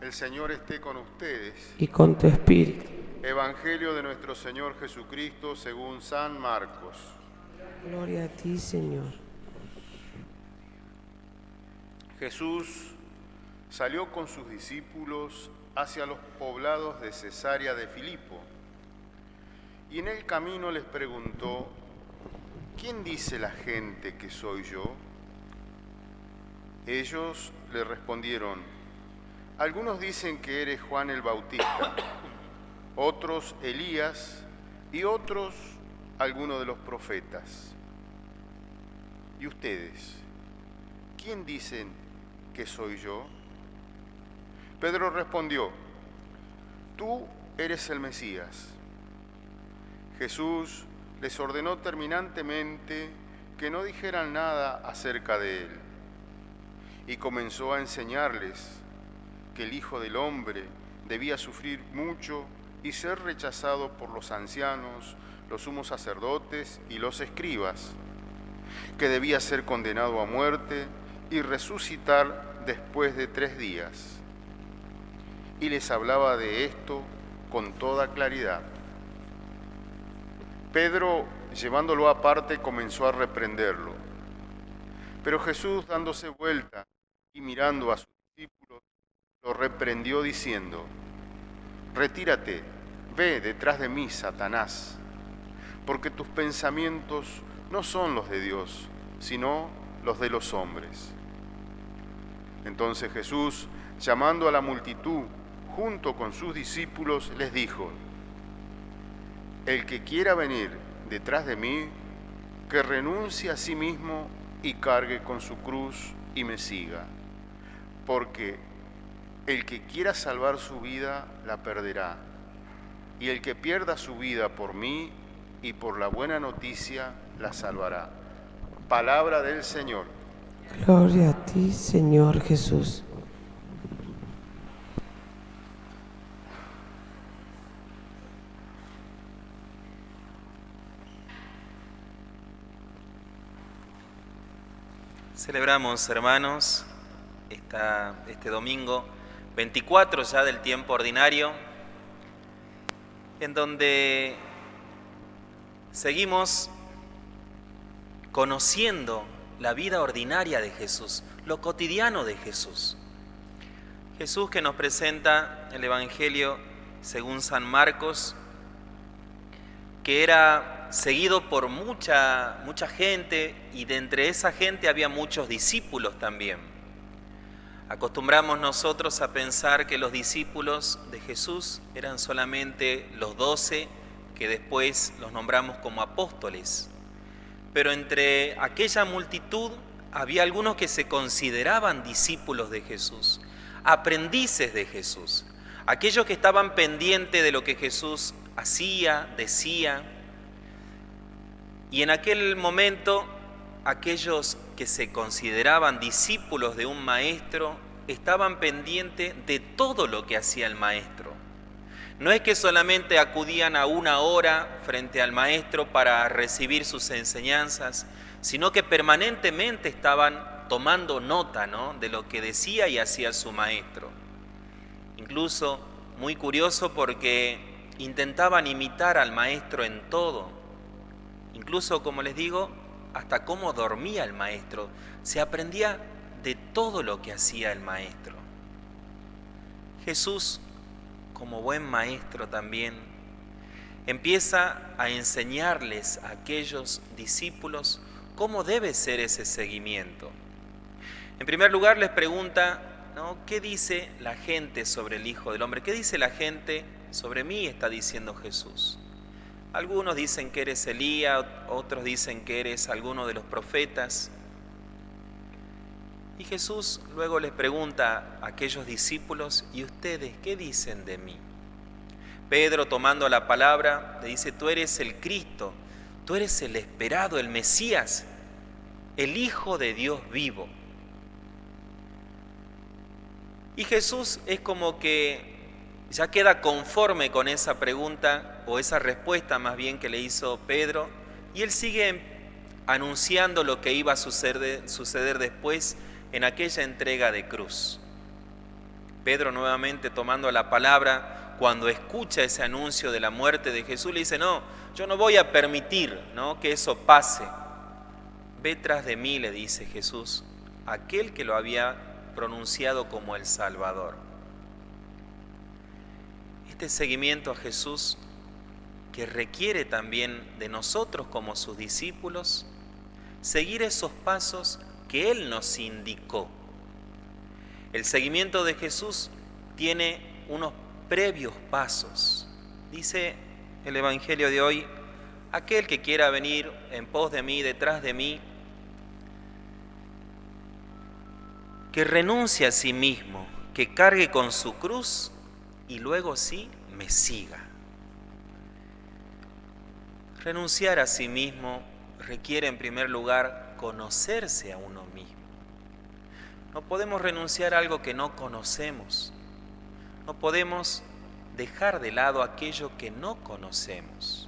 El Señor esté con ustedes. y con tu espíritu. Evangelio de nuestro Señor Jesucristo según San Marcos. Gloria a ti, Señor. Jesús salió con sus discípulos hacia los poblados de Cesarea de Filipo y en el camino les preguntó: ¿quién dice la gente que soy yo? Ellos le respondieron: algunos dicen que eres Juan el Bautista, otros Elías y otros alguno de los profetas. ¿Y ustedes? ¿Quién dicen que soy yo? Pedro respondió: tú eres el Mesías. Jesús les ordenó terminantemente que no dijeran nada acerca de él y comenzó a enseñarles que el Hijo del Hombre debía sufrir mucho y ser rechazado por los ancianos, los sumos sacerdotes y los escribas, que debía ser condenado a muerte y resucitar después de 3 días. Y les hablaba de esto con toda claridad. Pedro, llevándolo aparte, comenzó a reprenderlo. Pero Jesús, dándose vuelta y mirando a sus discípulos, lo reprendió diciendo: retírate, ve detrás de mí, Satanás, porque tus pensamientos no son los de Dios, sino los de los hombres. Entonces Jesús, llamando a la multitud junto con sus discípulos, les dijo: el que quiera venir detrás de mí, que renuncie a sí mismo y cargue con su cruz y me siga, porque el que quiera salvar su vida la perderá, y el que pierda su vida por mí y por la buena noticia la salvará. Palabra del Señor. Gloria a ti, Señor Jesús. Celebramos, hermanos, este domingo 24 ya del tiempo ordinario, en donde seguimos conociendo la vida ordinaria de Jesús, lo cotidiano de Jesús. Jesús que nos presenta el Evangelio según San Marcos, que era seguido por mucha gente, y de entre esa gente había muchos discípulos también. Acostumbramos nosotros a pensar que los discípulos de Jesús eran solamente los 12, que después los nombramos como apóstoles. Pero entre aquella multitud había algunos que se consideraban discípulos de Jesús, aprendices de Jesús, aquellos que estaban pendientes de lo que Jesús hacía, decía. Y en aquel momento, aquellos que se consideraban discípulos de un maestro estaban pendientes de todo lo que hacía el maestro. No es que solamente acudían a una hora frente al maestro para recibir sus enseñanzas, sino que permanentemente estaban tomando nota, ¿no?, de lo que decía y hacía su maestro. Incluso, muy curioso, porque intentaban imitar al maestro en todo. Incluso, como les digo, hasta cómo dormía el maestro. Se aprendía de todo lo que hacía el maestro. Jesús, como buen maestro también, empieza a enseñarles a aquellos discípulos cómo debe ser ese seguimiento. En primer lugar les pregunta, ¿no?, ¿qué dice la gente sobre el Hijo del Hombre? ¿Qué dice la gente sobre mí?, está diciendo Jesús. Algunos dicen que eres Elías, otros dicen que eres alguno de los profetas. Y Jesús luego les pregunta a aquellos discípulos: ¿y ustedes qué dicen de mí? Pedro, tomando la palabra, le dice: tú eres el Cristo, tú eres el esperado, el Mesías, el Hijo de Dios vivo. Y Jesús es como que ya queda conforme con esa pregunta, o esa respuesta más bien que le hizo Pedro, y él sigue anunciando lo que iba a suceder después en aquella entrega de cruz. Pedro, nuevamente tomando la palabra, cuando escucha ese anuncio de la muerte de Jesús, le dice: no, yo no voy a permitir, ¿no?, que eso pase. Ve tras de mí, le dice Jesús, aquel que lo había pronunciado como el Salvador. Este seguimiento a Jesús, que requiere también de nosotros como sus discípulos, seguir esos pasos que Él nos indicó. El seguimiento de Jesús tiene unos previos pasos. Dice el Evangelio de hoy: aquel que quiera venir en pos de mí, detrás de mí, que renuncie a sí mismo, que cargue con su cruz y luego sí me siga. Renunciar a sí mismo requiere en primer lugar conocerse a uno mismo. No podemos renunciar a algo que no conocemos. No podemos dejar de lado aquello que no conocemos.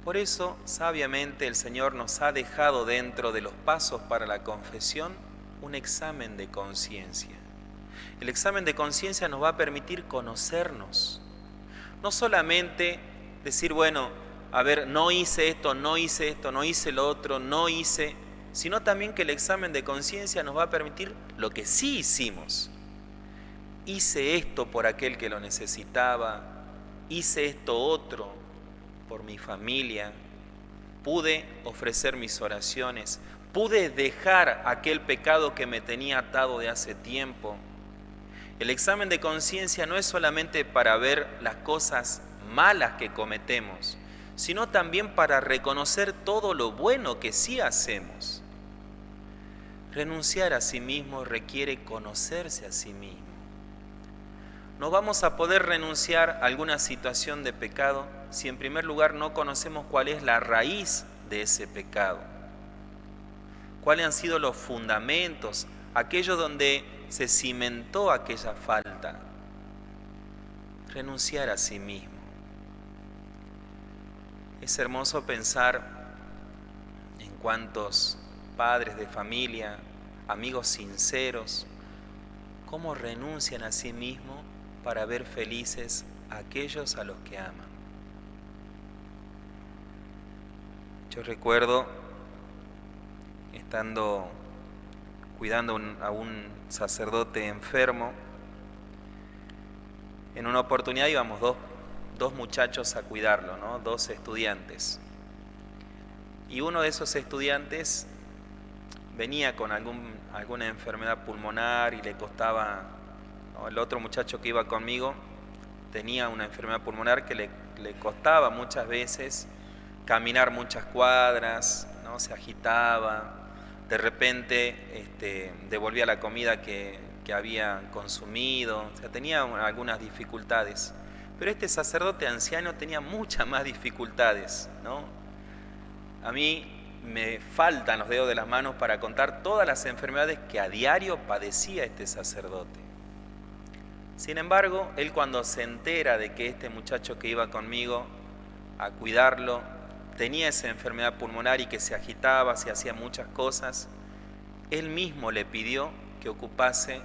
Por eso, sabiamente, el Señor nos ha dejado dentro de los pasos para la confesión un examen de conciencia. El examen de conciencia nos va a permitir conocernos. No solamente decir, bueno, a ver, no hice esto, no hice lo otro, sino también que el examen de conciencia nos va a permitir lo que sí hicimos. Hice esto por aquel que lo necesitaba, hice esto otro por mi familia, pude ofrecer mis oraciones, pude dejar aquel pecado que me tenía atado de hace tiempo. El examen de conciencia no es solamente para ver las cosas malas que cometemos, sino también para reconocer todo lo bueno que sí hacemos. Renunciar a sí mismo requiere conocerse a sí mismo. No vamos a poder renunciar a alguna situación de pecado si en primer lugar no conocemos cuál es la raíz de ese pecado. Cuáles han sido los fundamentos, aquello donde se cimentó aquella falta. Renunciar a sí mismo. Es hermoso pensar en cuántos padres de familia, amigos sinceros, cómo renuncian a sí mismos para ver felices a aquellos a los que aman. Yo recuerdo estando cuidando a un sacerdote enfermo. En una oportunidad íbamos dos muchachos a cuidarlo, ¿no? 2 estudiantes. Y uno de esos estudiantes venía con alguna enfermedad pulmonar y le costaba, ¿no? El otro muchacho que iba conmigo tenía una enfermedad pulmonar que le costaba muchas veces caminar muchas cuadras, ¿no? Se agitaba, de repente devolvía la comida que había consumido, o sea, tenía algunas dificultades. Pero este sacerdote anciano tenía muchas más dificultades, ¿no? A mí me faltan los dedos de las manos para contar todas las enfermedades que a diario padecía este sacerdote. Sin embargo, él, cuando se entera de que este muchacho que iba conmigo a cuidarlo tenía esa enfermedad pulmonar y que se agitaba, se hacía muchas cosas, él mismo le pidió que ocupase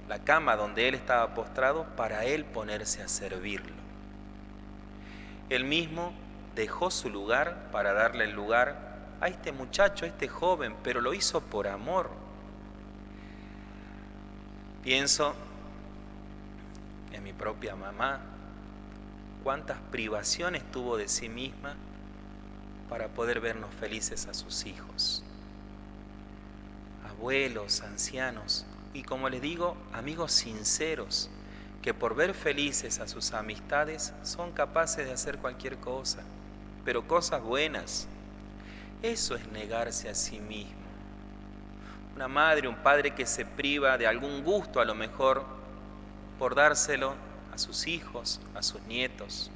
la cama donde él estaba postrado para él ponerse a servirlo. Él mismo dejó su lugar para darle el lugar a este muchacho, a este joven, pero lo hizo por amor. Pienso en mi propia mamá, cuántas privaciones tuvo de sí misma para poder vernos felices a sus hijos. Abuelos, ancianos y, como les digo, amigos sinceros que por ver felices a sus amistades son capaces de hacer cualquier cosa, pero cosas buenas. Eso es negarse a sí mismo. Una madre, un padre que se priva de algún gusto a lo mejor por dárselo a sus hijos, a sus nietos.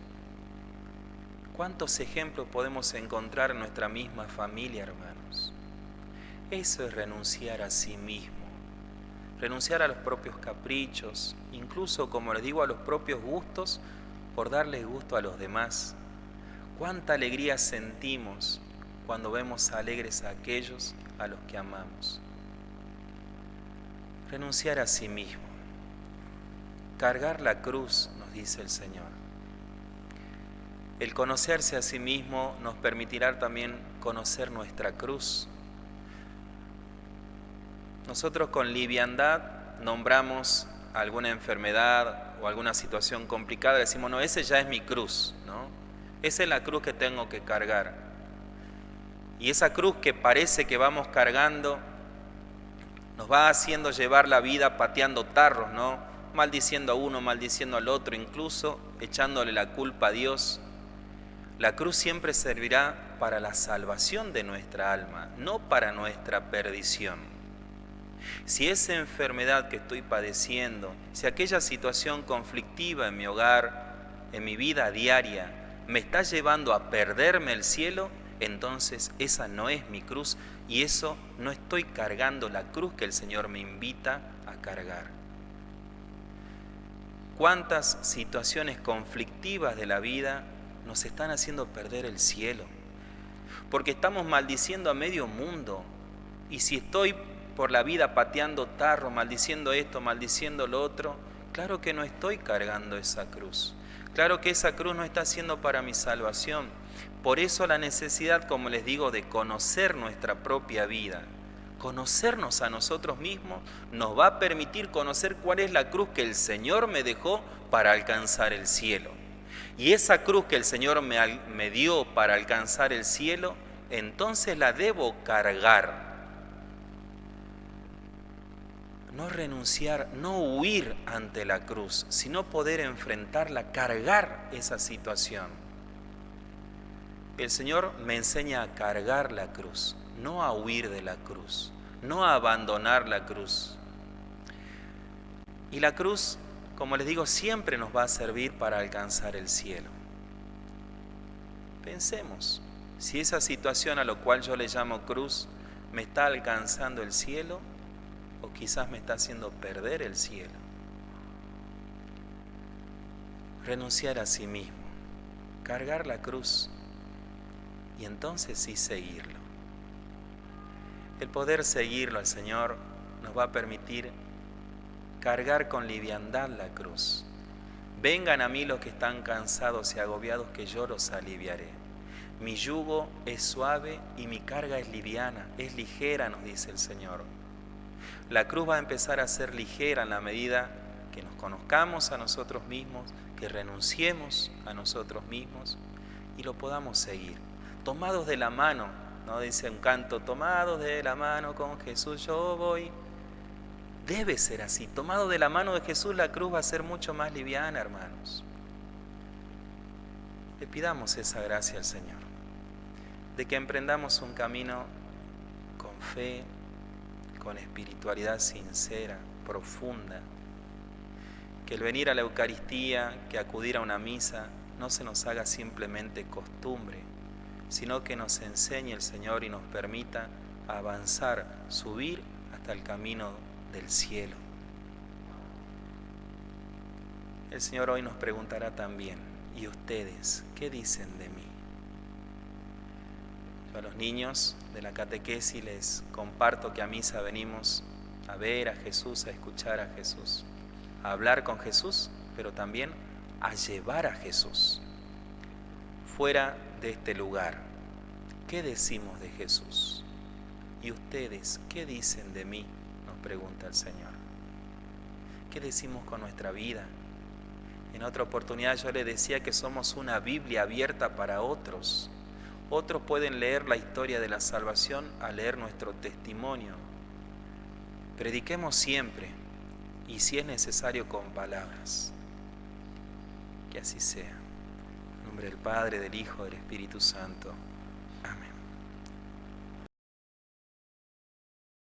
¿Cuántos ejemplos podemos encontrar en nuestra misma familia, hermanos? Eso es renunciar a sí mismo. Renunciar a los propios caprichos, incluso, como les digo, a los propios gustos, por darle gusto a los demás. Cuánta alegría sentimos cuando vemos alegres a aquellos a los que amamos. renunciar a sí mismo, cargar la cruz, nos dice el Señor. El conocerse a sí mismo nos permitirá también conocer nuestra cruz. Nosotros con liviandad nombramos alguna enfermedad o alguna situación complicada, decimos, no, ese ya es mi cruz, ¿no? Esa es la cruz que tengo que cargar. Y esa cruz que parece que vamos cargando nos va haciendo llevar la vida pateando tarros, ¿no? Maldiciendo a uno, maldiciendo al otro, incluso echándole la culpa a Dios. La cruz siempre servirá para la salvación de nuestra alma, no para nuestra perdición. Si esa enfermedad que estoy padeciendo, si aquella situación conflictiva en mi hogar, en mi vida diaria, me está llevando a perderme el cielo, entonces esa no es mi cruz y eso no estoy cargando la cruz que el Señor me invita a cargar. ¿Cuántas situaciones conflictivas de la vida nos están haciendo perder el cielo? Porque estamos maldiciendo a medio mundo. Y si estoy por la vida pateando tarro, maldiciendo esto, maldiciendo lo otro, claro que no estoy cargando esa cruz. Claro que esa cruz no está siendo para mi salvación. Por eso la necesidad, como les digo, de conocer nuestra propia vida. Conocernos a nosotros mismos nos va a permitir conocer cuál es la cruz que el Señor me dejó para alcanzar el cielo. Y esa cruz que el Señor me dio para alcanzar el cielo, entonces la debo cargar. No renunciar, no huir ante la cruz, sino poder enfrentarla, cargar esa situación. El Señor me enseña a cargar la cruz, no a huir de la cruz, no a abandonar la cruz. Y la cruz, como les digo, siempre nos va a servir para alcanzar el cielo. Pensemos, si esa situación a lo cual yo le llamo cruz me está alcanzando el cielo o quizás me está haciendo perder el cielo. Renunciar a sí mismo, cargar la cruz y entonces sí seguirlo. El poder seguirlo al Señor nos va a permitir cargar con liviandad la cruz. Vengan a mí los que están cansados y agobiados, que yo los aliviaré. Mi yugo es suave y mi carga es liviana, es ligera, nos dice el Señor. La cruz va a empezar a ser ligera en la medida que nos conozcamos a nosotros mismos, que renunciemos a nosotros mismos y lo podamos seguir. Tomados de la mano, ¿no? Dice un canto, tomados de la mano con Jesús yo voy. Debe ser así, tomado de la mano de Jesús la cruz va a ser mucho más liviana, hermanos. Le pidamos esa gracia al Señor, de que emprendamos un camino con fe, con espiritualidad sincera, profunda, que el venir a la Eucaristía, que acudir a una misa, no se nos haga simplemente costumbre, sino que nos enseñe el Señor y nos permita avanzar, subir hasta el camino del cielo. El Señor hoy nos preguntará también, ¿y ustedes qué dicen de mí? Yo a los niños de la catequesis les comparto que a misa venimos a ver a Jesús, a escuchar a Jesús, a hablar con Jesús, pero también a llevar a Jesús fuera de este lugar. ¿Qué decimos de Jesús? ¿Y ustedes qué dicen de mí? Nos pregunta el Señor. ¿Qué decimos con nuestra vida? En otra oportunidad yo le decía que somos una Biblia abierta para otros. Otros pueden leer la historia de la salvación al leer nuestro testimonio. Prediquemos siempre, y si es necesario con palabras. Que así sea. En nombre del Padre, del Hijo, del Espíritu Santo.